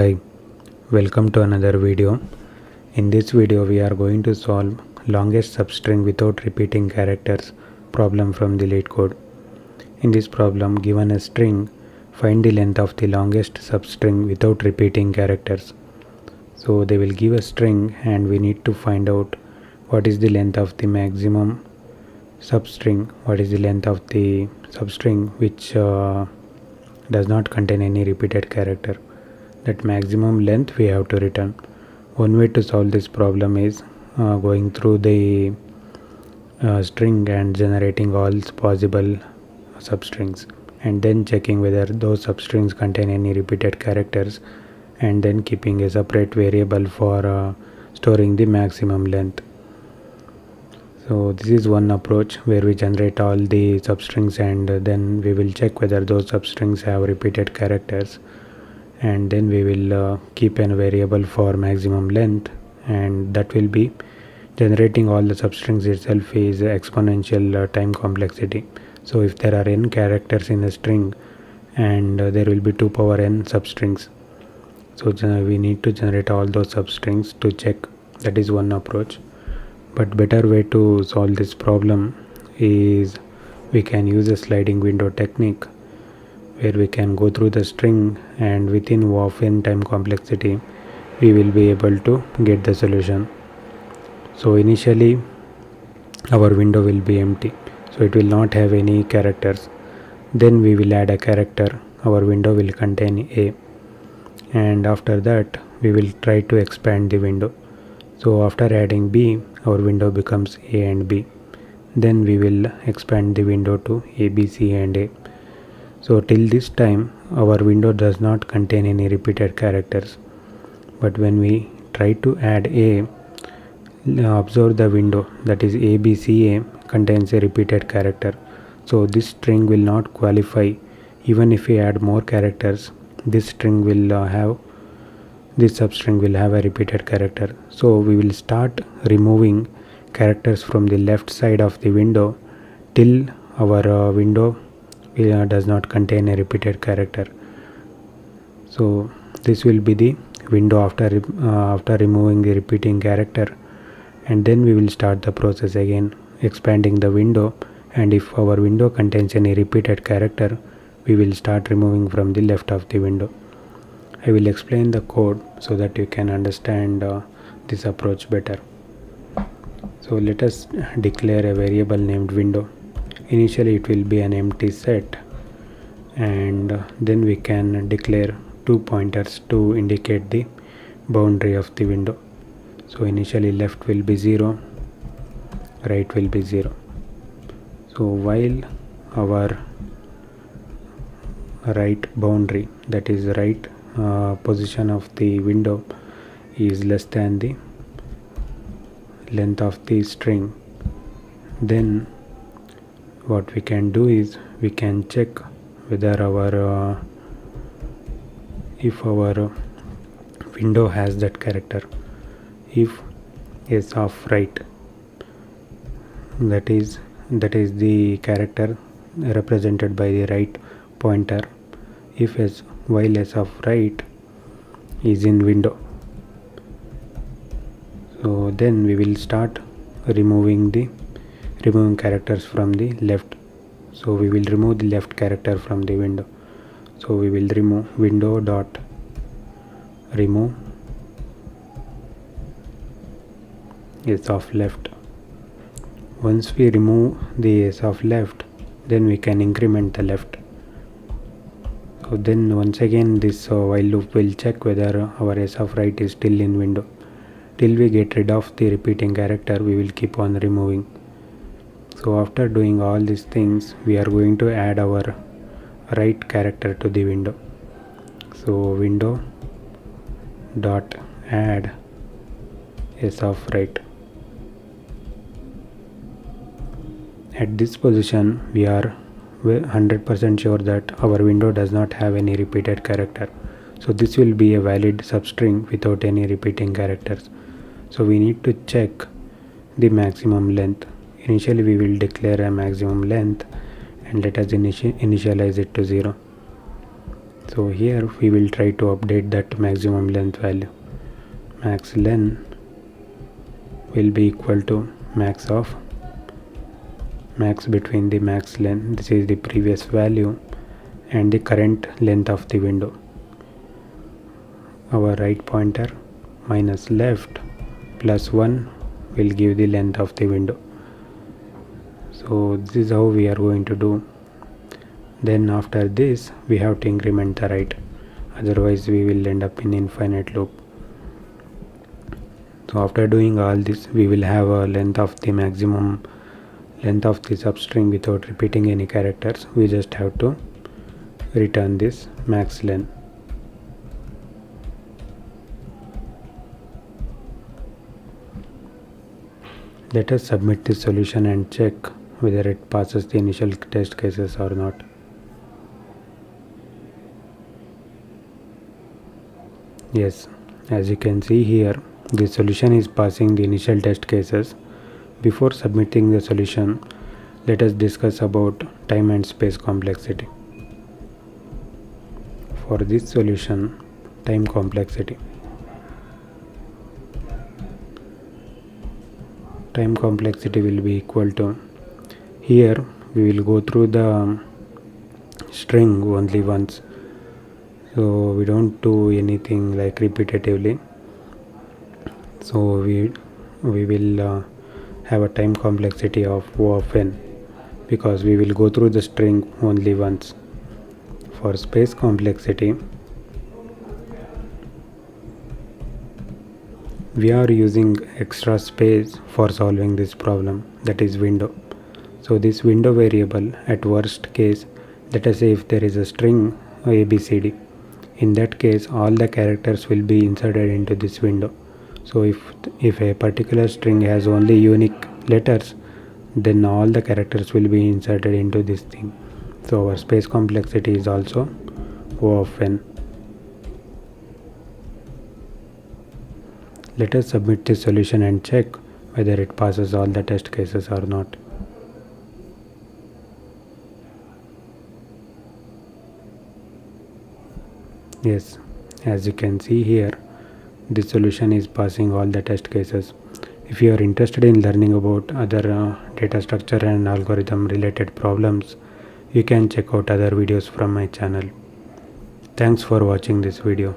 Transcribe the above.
Hi, welcome to another video. In this video we are going to solve longest substring without repeating characters problem from the Leetcode. In this problem, given a string, find the length of the longest substring without repeating characters. So they will give a string and we need to find out what is the length of the maximum substring, what is the length of the substring which does not contain any repeated character. That maximum length we have to return. One way to solve this problem is going through the string and generating all possible substrings and then checking whether those substrings contain any repeated characters and then keeping a separate variable for storing the maximum length. So this is one approach where we generate all the substrings and then we will check whether those substrings have repeated characters, and then we will keep a variable for maximum length, and that will be generating all the substrings itself is exponential time complexity. So if there are n characters in a string and there will be 2 power n substrings, so we need to generate all those substrings to check. That is one approach. But better way to solve this problem is we can use a sliding window technique where we can go through the string and within of n time complexity we will be able to get the solution. So initially our window will be empty, so it will not have any characters. Then we will add a character. Our window will contain a, and after that we will try to expand the window. So after adding b, our window becomes a and b. Then we will expand the window to a, b, c and a. So till this time our window does not contain any repeated characters, but when we try to add a, observe the window, that is a, b, c, a contains a repeated character. So this string will not qualify. Even if we add more characters, this string will this substring will have a repeated character. So we will start removing characters from the left side of the window till our window does not contain a repeated character. So this will be the window after removing the repeating character, and then we will start the process again, expanding the window, and if our window contains any repeated character, we will start removing from the left of the window. I will explain the code so that you can understand this approach better. So let us declare a variable named window. Initially it will be an empty set, and then we can declare 2 pointers to indicate the boundary of the window. So initially left will be 0, right will be 0. So while our right boundary, that is right position of the window, is less than the length of the string, then what we can do is we can check whether our if our window has that character. If s of right, that is the character represented by the right pointer, if s, while s of right is in window, so then we will start removing characters from the left. So we will remove the left character from the window. So we will remove window dot remove s of left. Once we remove the s of left, then we can increment the left. So then once again this while loop will check whether our s of right is still in window. Till we get rid of the repeating character, we will keep on removing. So after doing all these things, we are going to add our right character to the window. So window dot add s of right. At this position we are 100% sure that our window does not have any repeated character. So this will be a valid substring without any repeating characters. So we need to check the maximum length. Initially we will declare a maximum length and let us initialize it to 0. So here we will try to update that maximum length value. Max len will be equal to max between the max len, this is the previous value, and the current length of the window. Our right pointer minus left plus 1 will give the length of the window. So this is how we are going to do. Then after this we have to increment the right, otherwise we will end up in infinite loop. So after doing all this, we will have a length of the maximum length of the substring without repeating any characters. We just have to return this max len. Let us submit this solution and check whether it passes the initial test cases or not. Yes, as you can see here, the solution is passing the initial test cases. Before submitting the solution, let us discuss about time and space complexity. For this solution, time complexity will be equal to, here we will go through the string only once, so we don't do anything like repetitively. So we will have a time complexity of O of n, because we will go through the string only once. For space complexity, we are using extra space for solving this problem, that is window. So this window variable, at worst case, let us say if there is a string ABCD, in that case all the characters will be inserted into this window. So if a particular string has only unique letters, then all the characters will be inserted into this thing. So our space complexity is also O of n. Let us submit this solution and check whether it passes all the test cases or not. Yes, as you can see here, this solution is passing all the test cases. If you are interested in learning about other data structure and algorithm related problems, you can check out other videos from my channel. Thanks for watching this video.